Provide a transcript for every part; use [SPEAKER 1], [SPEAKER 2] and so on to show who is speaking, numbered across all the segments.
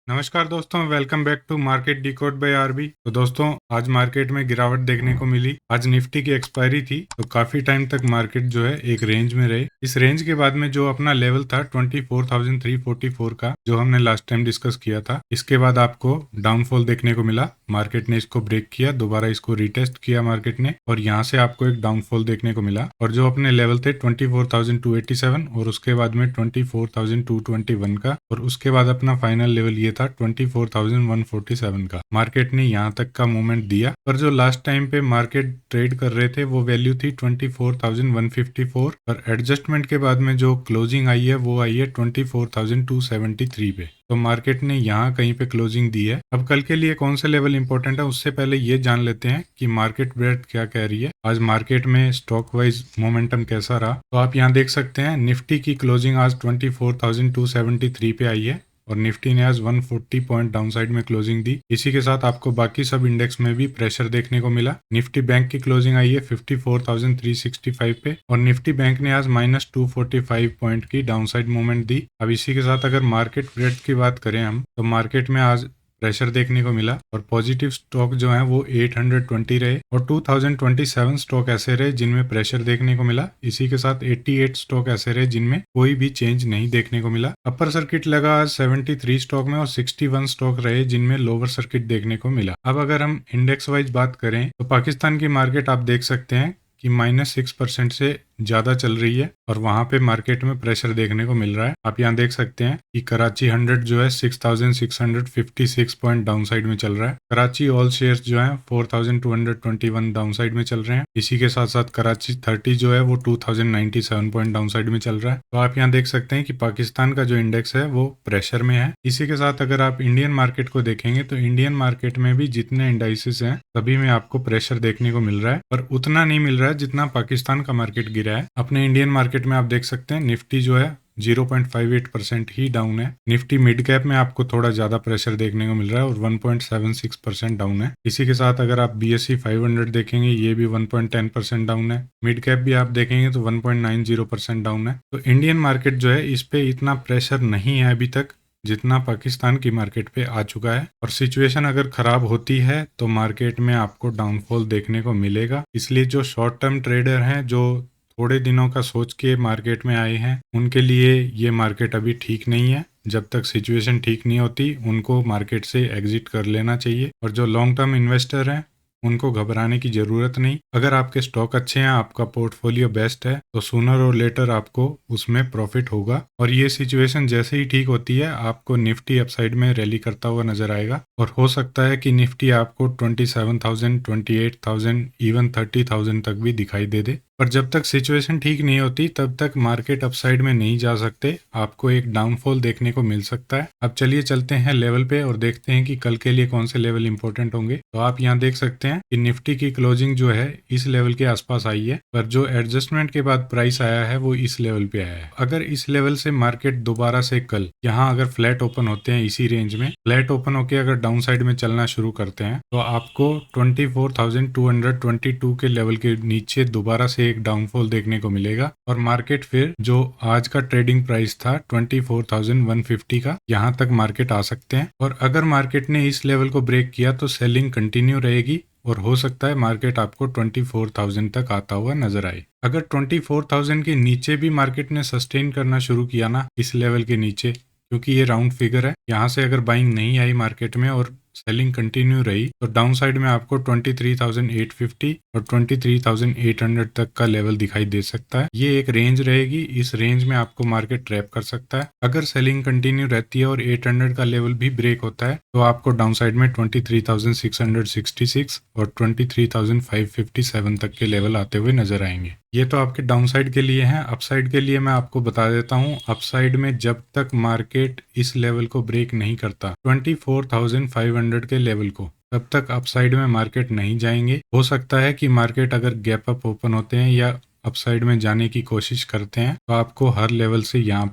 [SPEAKER 1] नमस्कार दोस्तों, welcome back to market decode by R. B दोस्तों, आज मार्केट में गिरावट देखने को मिली। आज निफ्टी की एक्सपायरी थी, तो काफी टाइम तक मार्केट जो है एक रेंज में रहे। इस रेंज के बाद में जो अपना लेवल था 24,344 का, जो हमने लास्ट टाइम डिस्कस किया था, इसके बाद आपको डाउनफॉल देखने को मिला। मार्केट ने इसको ब्रेक किया, दोबारा इसको रिटेस्ट किया मार्केट ने, और यहाँ से आपको एक डाउनफॉल देखने को मिला। और जो अपने लेवल थे 24,287 और उसके बाद में 24,221 का, और उसके बाद अपना फाइनल लेवल ये था 24,147 का। मार्केट ने यहाँ तक का मूवमेंट दिया, पर जो लास्ट टाइम पे मार्केट ट्रेड कर रहे थे वो वैल्यू थी 24,154, और एडजस्टमेंट के बाद में जो क्लोजिंग आई है वो आई है 24,273 पे। तो मार्केट ने यहाँ कहीं पे क्लोजिंग दी है। अब कल के लिए कौन से लेवल इंपॉर्टेंट है, उससे पहले ये जान लेते हैं कि मार्केट ब्रेड क्या कह रही है। आज मार्केट में स्टॉक वाइज मोमेंटम कैसा रहा, तो आप यहाँ देख सकते हैं निफ्टी की क्लोजिंग आज 24,273 पे आई है, और निफ्टी ने आज 140 पॉइंट डाउनसाइड में क्लोजिंग दी। इसी के साथ आपको बाकी सब इंडेक्स में भी प्रेशर देखने को मिला। निफ्टी बैंक की क्लोजिंग आई है 54,365 पे, और निफ्टी बैंक ने आज -245 पॉइंट की डाउनसाइड मूवमेंट दी। अब इसी के साथ अगर मार्केट ब्रेड की बात करें हम, तो मार्केट में आज प्रेशर देखने को मिला, और पॉजिटिव स्टॉक जो है वो 820 रहे, और 2027 स्टॉक ऐसे रहे जिनमें प्रेशर देखने को मिला। इसी के साथ 88 स्टॉक ऐसे रहे जिनमें कोई भी चेंज नहीं देखने को मिला। अपर सर्किट लगा आज 73 स्टॉक में, और 61 स्टॉक रहे जिनमें लोअर सर्किट देखने को मिला। अब अगर हम इंडेक्स वाइज बात करें, तो पाकिस्तान की मार्केट आप देख सकते हैं कि -6% से ज्यादा चल रही है, और वहां पे मार्केट में प्रेशर देखने को मिल रहा है। आप यहाँ देख सकते हैं कि कराची 100 जो है 6,656 पॉइंट डाउनसाइड में चल रहा है। कराची ऑल शेयर्स जो है 4,221 डाउनसाइड में चल रहे हैं। इसी के साथ साथ कराची 30 जो है वो 2,097 पॉइंट डाउनसाइड में चल रहा है। तो आप यहाँ देख सकते हैं कि पाकिस्तान का जो इंडेक्स है वो प्रेशर में है। इसी के साथ अगर आप इंडियन मार्केट को देखेंगे, तो इंडियन मार्केट में भी जितने इंडाइसिस हैं सभी में आपको प्रेशर देखने को मिल रहा है, पर उतना नहीं मिल रहा है जितना पाकिस्तान का मार्केट गिरा है। अपने इंडियन मार्केट में आप देख सकते हैं निफ्टी जो है 0.58% ही डाउन है। निफ्टी मिड कैप में आपको थोड़ा ज्यादा प्रेशर देखने को मिल रहा है, और 1.76% डाउन है। इसी के साथ अगर आप BSE 500 देखेंगे, ये भी 1.10% डाउन है। मिड कैप भी आप देखेंगे तो 1.90% डाउन है। तो इंडियन मार्केट जो है इस पे इतना प्रेशर नहीं है अभी तक जितना पाकिस्तान की मार्केट पे आ चुका है, और सिचुएशन अगर खराब होती है तो मार्केट में आपको डाउनफॉल देखने को मिलेगा। इसलिए जो शॉर्ट टर्म ट्रेडर हैं, जो थोड़े दिनों का सोच के मार्केट में आए हैं, उनके लिए ये मार्केट अभी ठीक नहीं है। जब तक सिचुएशन ठीक नहीं होती उनको मार्केट से एग्जिट कर लेना चाहिए, और जो लॉन्ग टर्म इन्वेस्टर हैं उनको घबराने की जरूरत नहीं। अगर आपके स्टॉक अच्छे हैं, आपका पोर्टफोलियो बेस्ट है, तो सूनर और लेटर आपको उसमें प्रॉफिट होगा। और ये सिचुएशन जैसे ही ठीक होती है, आपको निफ्टी अपसाइड में रैली करता हुआ नजर आएगा, और हो सकता है कि निफ्टी आपको 27,000, 28,000, इवन 30,000 तक भी दिखाई दे दे। पर जब तक सिचुएशन ठीक नहीं होती तब तक मार्केट अपसाइड में नहीं जा सकते, आपको एक डाउनफॉल देखने को मिल सकता है। अब चलिए चलते हैं लेवल पे और देखते हैं कि कल के लिए कौन से लेवल इंपॉर्टेंट होंगे। तो आप यहाँ देख सकते हैं कि निफ्टी की क्लोजिंग जो है इस लेवल के आसपास आई है, पर जो एडजस्टमेंट के बाद प्राइस आया है वो इस लेवल पे आया है। अगर इस लेवल से मार्केट दोबारा से कल यहाँ अगर फ्लैट ओपन होते हैं, इसी रेंज में फ्लैट ओपन होकर अगर डाउन साइड में चलना शुरू करते हैं, तो आपको 24,222 के लेवल के नीचे दोबारा से एक डाउनफॉल देखने को मिलेगा, और मार्केट फिर जो आज का ट्रेडिंग प्राइस था 24,150 का, यहाँ तक मार्केट आ सकते हैं। और अगर मार्केट ने इस लेवल को ब्रेक किया तो सेलिंग कंटिन्यू रहेगी, और हो सकता है मार्केट आपको 24,000 तक आता हुआ नजर आए। अगर 24,000 के नीचे भी मार्केट ने सस्टेन करना शुरू किया ना इस लेवल के नीचे, क्योंकि ये राउंड फिगर है, यहाँ से अगर बाइंग नहीं आई मार्केट में और सेलिंग कंटिन्यू रही, तो डाउन साइड में आपको 23,850 और 23,800 तक का लेवल दिखाई दे सकता है। ये एक रेंज रहेगी, इस रेंज में आपको मार्केट ट्रैप कर सकता है। अगर सेलिंग कंटिन्यू रहती है और 800 का लेवल भी ब्रेक होता है, तो आपको डाउन साइड में 23,666 और 23,557 तक के लेवल आते हुए नजर आएंगे। ये तो आपके डाउन साइड के लिए हैं। अपसाइड के लिए मैं आपको बता देता हूँ, अपसाइड में जब तक मार्केट इस लेवल को ब्रेक नहीं करता 24,500 के लेवल को, तब तक अपसाइड में मार्केट नहीं जाएंगे। हो सकता है कि मार्केट अगर गैप अप ओपन होते हैं या अपसाइड में जाने की कोशिश करते हैं, तो आपको हर लेवल से यहाँ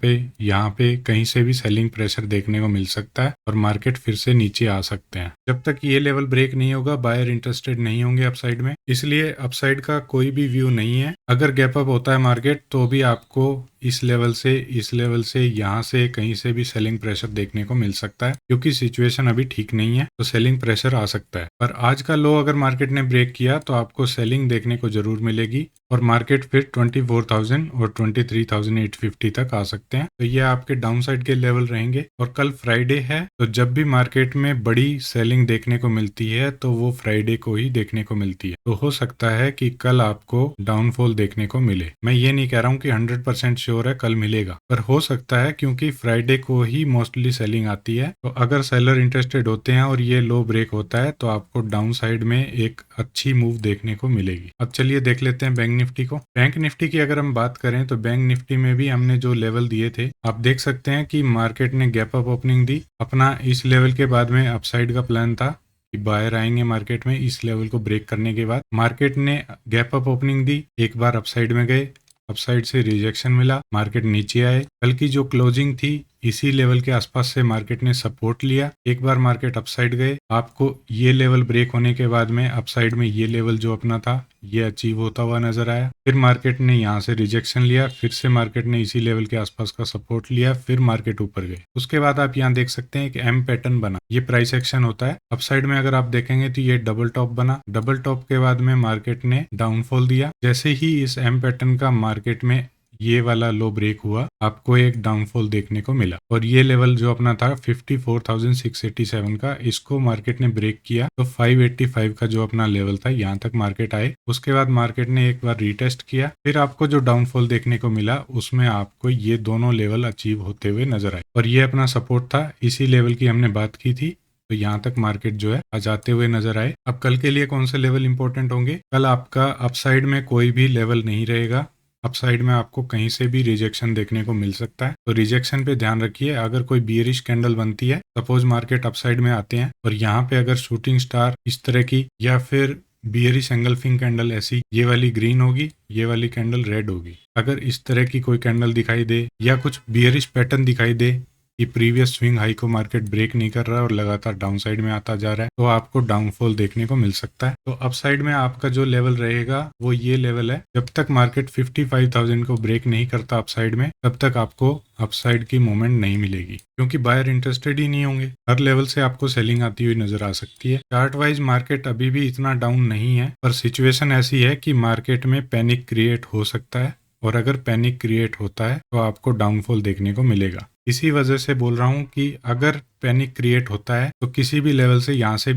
[SPEAKER 1] पे कहीं से भी सेलिंग प्रेशर देखने को मिल सकता है, और मार्केट फिर से नीचे आ सकते हैं। जब तक ये लेवल ब्रेक नहीं होगा, बायर इंटरेस्टेड नहीं होंगे अपसाइड में, इसलिए अपसाइड का कोई भी व्यू नहीं है। अगर गैप अप होता है मार्केट, तो भी आपको इस लेवल से यहाँ से कहीं से भी सेलिंग प्रेशर देखने को मिल सकता है, क्योंकि सिचुएशन अभी ठीक नहीं है, तो सेलिंग प्रेशर आ सकता है। पर आज का लो अगर मार्केट ने ब्रेक किया तो आपको सेलिंग देखने को जरूर मिलेगी और मार्केट फिर 24,000 और 23,850 तक आ सकते हैं। तो ये आपके डाउन साइड के लेवल रहेंगे। और कल फ्राइडे है, तो जब भी मार्केट में बड़ी सेलिंग देखने को मिलती है तो वो फ्राइडे को ही देखने को मिलती है। तो हो सकता है कि कल आपको डाउनफॉल देखने को मिले। मैं ये नहीं कह रहा हूँ कि 100% श्योर है कल मिलेगा, पर हो सकता है, क्योंकि फ्राइडे को ही मोस्टली सेलिंग आती है। तो अगर सेलर इंटरेस्टेड होते हैं और ये लो ब्रेक होता है तो आपको डाउन साइड में एक अच्छी मूव देखने को मिलेगी। अब चलिए देख लेते हैं बैंक निफ्टी को। बैंक निफ्टी की अगर हम बात करें तो बैंक निफ्टी में भी हमने जो लेवल दिए थे, आप देख सकते हैं कि मार्केट ने गैप अप ओपनिंग दी। अपना इस लेवल के बाद में अपसाइड का प्लान था कि बायर आएंगे मार्केट में। इस लेवल को ब्रेक करने के बाद मार्केट ने गैप अप ओपनिंग दी, एक बार अपसाइड में गए, अपसाइड से रिजेक्शन मिला, मार्केट नीचे आए। कल की जो क्लोजिंग थी इसी लेवल के आसपास से मार्केट ने सपोर्ट लिया, एक बार मार्केट अपसाइड गए। आपको ये लेवल ब्रेक होने के बाद में अपसाइड में ये लेवल जो अपना था ये अचीव होता हुआ नजर आया। फिर मार्केट ने यहाँ से रिजेक्शन लिया, फिर से मार्केट ने इसी लेवल के आसपास का सपोर्ट लिया, फिर मार्केट ऊपर गए। उसके बाद आप यहाँ देख सकते हैं कि एम पैटर्न बना, ये प्राइस एक्शन होता है। अपसाइड में अगर आप देखेंगे तो ये डबल टॉप बना, डबल टॉप के बाद में मार्केट ने डाउनफॉल दिया। जैसे ही इस एम पैटर्न का मार्केट में ये वाला लो ब्रेक हुआ, आपको एक डाउनफॉल देखने को मिला। और ये लेवल जो अपना था 54,687 का, इसको मार्केट ने ब्रेक किया तो 585 का जो अपना लेवल था यहाँ तक मार्केट आए। उसके बाद मार्केट ने एक बार रीटेस्ट किया, फिर आपको जो डाउनफॉल देखने को मिला उसमें आपको ये दोनों लेवल अचीव होते हुए नजर आए। और ये अपना सपोर्ट था, इसी लेवल की हमने बात की थी। तो यहाँ तक मार्केट जो है आ जाते हुए नजर आए। अब कल के लिए कौन से लेवल इंपॉर्टेंट होंगे? कल आपका अपसाइड में कोई भी लेवल नहीं रहेगा, अपसाइड में आपको कहीं से भी रिजेक्शन देखने को मिल सकता है। तो रिजेक्शन पे ध्यान रखिए। अगर कोई बियरिश कैंडल बनती है, सपोज मार्केट अपसाइड में आते हैं और यहाँ पे अगर शूटिंग स्टार इस तरह की या फिर बियरिश एंगल्फिंग कैंडल ऐसी, ये वाली ग्रीन होगी, ये वाली कैंडल रेड होगी। अगर इस तरह की कोई कैंडल दिखाई दे या कुछ बियरिश पैटर्न दिखाई दे कि प्रीवियस स्विंग हाई को मार्केट ब्रेक नहीं कर रहा है और लगातार डाउन साइड में आता जा रहा है, तो आपको डाउनफॉल देखने को मिल सकता है। तो अप साइड में आपका जो लेवल रहेगा वो ये लेवल है। जब तक मार्केट 55,000 को ब्रेक नहीं करता अप साइड में, तब तक आपको अपसाइड की मूवमेंट नहीं मिलेगी, क्योंकि बायर इंटरेस्टेड ही नहीं होंगे। हर लेवल से आपको सेलिंग आती हुई नजर आ सकती है। चार्ट वाइज मार्केट अभी भी इतना डाउन नहीं है, पर सिचुएशन ऐसी है कि मार्केट में पैनिक क्रिएट हो सकता है, और अगर पैनिक क्रिएट होता है तो आपको डाउनफॉल देखने को मिलेगा। इसी वजह से बोल रहा हूँ कि अगर पैनिक क्रिएट होता है तो किसी भी लेवल से, यहाँ से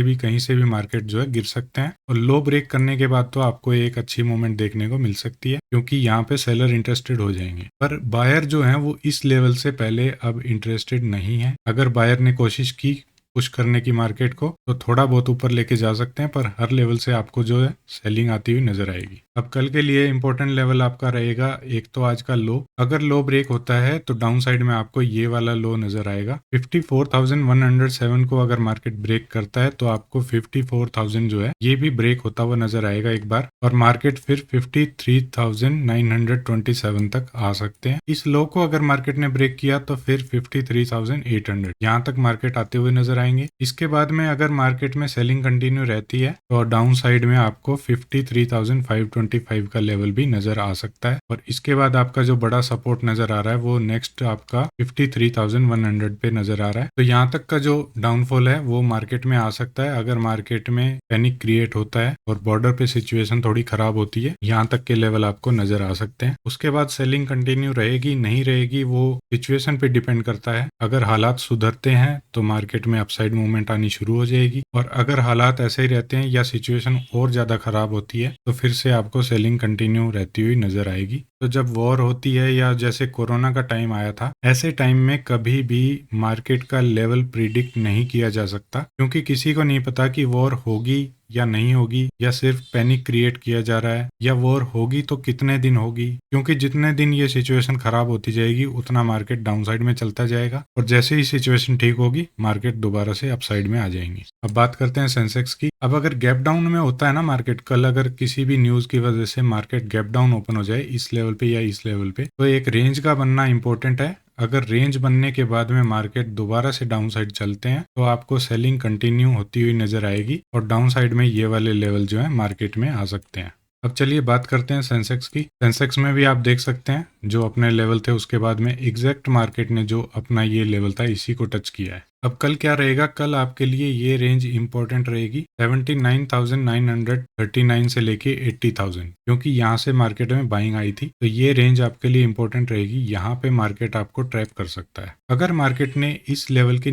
[SPEAKER 1] भी कहीं से भी मार्केट जो है गिर सकते हैं। और लो ब्रेक करने के बाद तो आपको एक अच्छी मूवमेंट देखने को मिल सकती है, क्योंकि यहाँ पे सेलर इंटरेस्टेड हो जाएंगे। पर बायर जो है वो इस लेवल से पहले अब इंटरेस्टेड नहीं है। अगर बायर ने कोशिश की पुश करने की मार्केट को, तो थोड़ा बहुत ऊपर लेके जा सकते हैं, पर हर लेवल से आपको जो है सेलिंग आती हुई नजर आएगी। अब कल के लिए इंपॉर्टेंट लेवल आपका रहेगा एक तो आज का लो। अगर लो ब्रेक होता है तो डाउन साइड में आपको ये वाला लो नजर आएगा। 54,107 को अगर मार्केट ब्रेक करता है तो आपको 54,000 जो है ये भी ब्रेक होता हुआ नजर आएगा एक बार, और मार्केट फिर 53,927 तक आ सकते हैं। इस लो को अगर मार्केट ने ब्रेक किया तो फिर 53,800 यहाँ तक मार्केट आते हुए नजर आएंगे। इसके बाद में अगर मार्केट में सेलिंग कंटिन्यू रहती है तो डाउन साइड में आपको 53,525 का लेवल भी नजर आ सकता है। और इसके बाद आपका जो बड़ा सपोर्ट नजर आ रहा है वो नेक्स्ट आपका 53,100 पे नजर आ रहा है। तो यहाँ तक का जो डाउनफॉल है वो मार्केट में आ सकता है अगर मार्केट में पैनिक क्रिएट होता है और बॉर्डर पे सिचुएशन थोड़ी खराब होती है। यहाँ तक के लेवल आपको नजर आ सकते हैं। उसके बाद सेलिंग कंटिन्यू रहेगी नहीं रहेगी वो सिचुएशन पे डिपेंड करता है। अगर हालात सुधरते हैं तो मार्केट में अपसाइड मूवमेंट आनी शुरू हो जाएगी, और अगर हालात ऐसे ही रहते हैं या सिचुएशन और ज्यादा खराब होती है तो फिर से आपको सेलिंग कंटिन्यू रहती हुई नजर आएगी। तो जब वॉर होती है या जैसे कोरोना का टाइम आया था, ऐसे टाइम में कभी भी मार्केट का लेवल प्रिडिक्ट नहीं किया जा सकता, क्योंकि किसी को नहीं पता कि वॉर होगी या नहीं होगी, या सिर्फ पैनिक क्रिएट किया जा रहा है, या वॉर होगी तो कितने दिन होगी। क्योंकि जितने दिन ये सिचुएशन खराब होती जाएगी उतना मार्केट डाउन साइड में चलता जाएगा, और जैसे ही सिचुएशन ठीक होगी मार्केट दोबारा से अप साइड में आ जाएंगी। अब बात करते हैं सेंसेक्स की। अब अगर गैप डाउन में होता है ना मार्केट, कल अगर किसी भी न्यूज की वजह से मार्केट गैप डाउन ओपन हो जाए इस लेवल पे या इस लेवल पे, तो एक रेंज का बनना इंपॉर्टेंट है। अगर रेंज बनने के बाद में मार्केट दोबारा से डाउन साइड चलते हैं तो आपको सेलिंग कंटिन्यू होती हुई नजर आएगी, और डाउन साइड में ये वाले लेवल जो है मार्केट में आ सकते हैं। अब चलिए बात करते हैं सेंसेक्स की। सेंसेक्स में भी आप देख सकते हैं जो अपने लेवल थे उसके बाद में एग्जैक्ट मार्केट ने जो अपना ये लेवल था इसी को टच किया है। अब कल क्या रहेगा, कल आपके लिए ये रेंज इंपॉर्टेंट रहेगी 79,939 से लेके 80,000, क्योंकि यहाँ से मार्केट में बाइंग आई थी, तो ये रेंज आपके लिए इंपॉर्टेंट रहेगी। यहाँ पे मार्केट आपको ट्रैप कर सकता है। अगर मार्केट ने इस लेवल के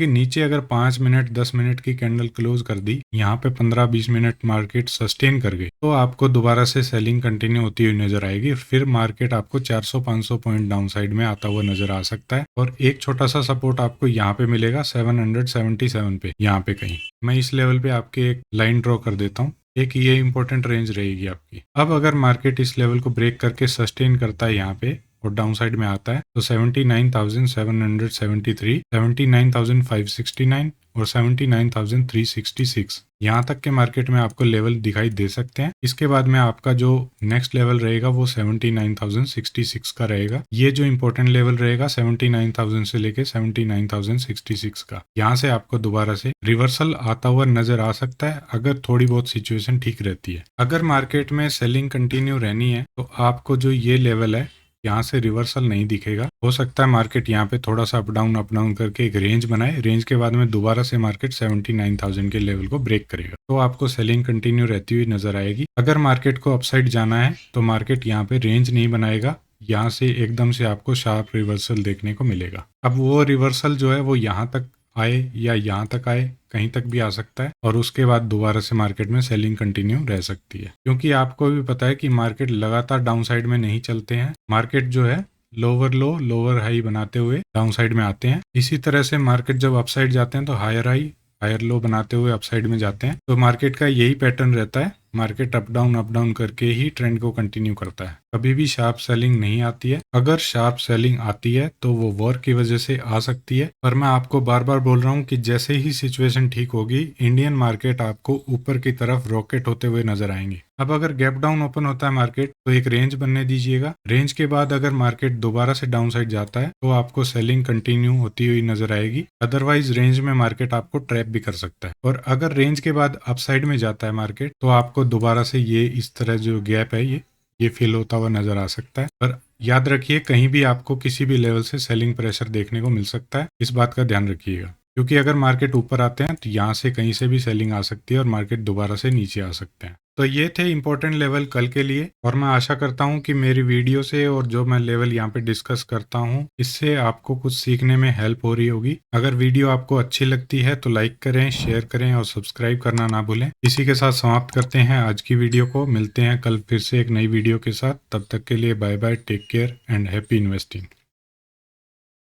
[SPEAKER 1] नीचे अगर 5 मिनट 10 मिनट की कैंडल क्लोज कर दी, यहाँ पे 15-20 मिनट मार्केट सस्टेन कर गई, तो आपको दोबारा से सेलिंग कंटिन्यू होती हुई नजर आएगी। फिर मार्केट आपको 400-500 पॉइंट डाउन साइड में आता हुआ नजर आ सकता है, और एक छोटा सा सपोर्ट आपको यहाँ पे मिलेगा 777 पे, यहाँ पे कहीं। मैं इस लेवल पे आपके एक लाइन ड्रॉ कर देता हूँ, एक ये इंपॉर्टेंट रेंज रहेगी आपकी। अब अगर मार्केट इस लेवल को ब्रेक करके सस्टेन करता है यहाँ पे और डाउन साइड में आता है, तो 79,773, 79,569 और 79,366 यहाँ तक के मार्केट में आपको लेवल दिखाई दे सकते हैं। इसके बाद में आपका जो नेक्स्ट लेवल रहेगा वो 79,066 का रहेगा। ये जो इंपॉर्टेंट लेवल रहेगा 79,000 से लेके 79,066 का, यहाँ से आपको दोबारा से रिवर्सल आता हुआ नजर आ सकता है, अगर थोड़ी बहुत सिचुएशन ठीक रहती है। अगर मार्केट में सेलिंग कंटिन्यू रहनी है तो आपको जो ये लेवल है यहाँ से रिवर्सल नहीं दिखेगा। हो सकता है मार्केट यहाँ पे थोड़ा सा अप डाउन करके एक रेंज बनाए, रेंज के बाद में दोबारा से मार्केट 79,000 के लेवल को ब्रेक करेगा, तो आपको सेलिंग कंटिन्यू रहती हुई नजर आएगी। अगर मार्केट को अपसाइड जाना है तो मार्केट यहाँ पे रेंज नहीं बनाएगा, यहाँ से एकदम से आपको शार्प रिवर्सल देखने को मिलेगा। अब वो रिवर्सल जो है वो यहाँ तक आए या यहाँ तक आए, कहीं तक भी आ सकता है, और उसके बाद दोबारा से मार्केट में सेलिंग कंटिन्यू रह सकती है। क्योंकि आपको भी पता है कि मार्केट लगातार डाउन साइड में नहीं चलते हैं, मार्केट जो है लोअर लो लोअर हाई बनाते हुए डाउन साइड में आते हैं। इसी तरह से मार्केट जब अपसाइड जाते हैं तो हायर हाई हायर लो बनाते हुए अपसाइड में जाते हैं। तो मार्केट का यही पैटर्न रहता है, मार्केट अप डाउन करके ही ट्रेंड को कंटिन्यू करता है, कभी भी शार्प सेलिंग नहीं आती है। अगर शार्प सेलिंग आती है तो वो वॉर की वजह से आ सकती है, पर मैं आपको बार बार बोल रहा हूँ कि जैसे ही सिचुएशन ठीक होगी इंडियन मार्केट आपको ऊपर की तरफ रॉकेट होते हुए नजर आएंगे। अब अगर गैप डाउन ओपन होता है मार्केट तो एक रेंज बनने दीजिएगा, रेंज के बाद अगर मार्केट दोबारा से डाउन साइड जाता है तो आपको सेलिंग कंटिन्यू होती हुई नजर आएगी। अदरवाइज रेंज में मार्केट आपको ट्रैप भी कर सकता है, और अगर रेंज के बाद अपसाइड में जाता है मार्केट तो आपको दोबारा से ये इस तरह जो गैप है ये फिल होता हुआ नजर आ सकता है। पर याद रखिए कहीं भी आपको किसी भी लेवल से सेलिंग प्रेशर देखने को मिल सकता है, इस बात का ध्यान रखिएगा। क्योंकि अगर मार्केट ऊपर आते हैं तो यहाँ से कहीं से भी सेलिंग आ सकती है और मार्केट दोबारा से नीचे आ सकते हैं। तो ये थे इंपॉर्टेंट लेवल कल के लिए, और मैं आशा करता हूँ कि मेरी वीडियो से और जो मैं लेवल यहाँ पे डिस्कस करता हूँ इससे आपको कुछ सीखने में हेल्प हो रही होगी। अगर वीडियो आपको अच्छी लगती है तो लाइक करें, शेयर करें और सब्सक्राइब करना ना भूलें। इसी के साथ समाप्त करते हैं आज की वीडियो को, मिलते हैं कल फिर से एक नई वीडियो के साथ। तब तक के लिए bye bye, take care and happy investing.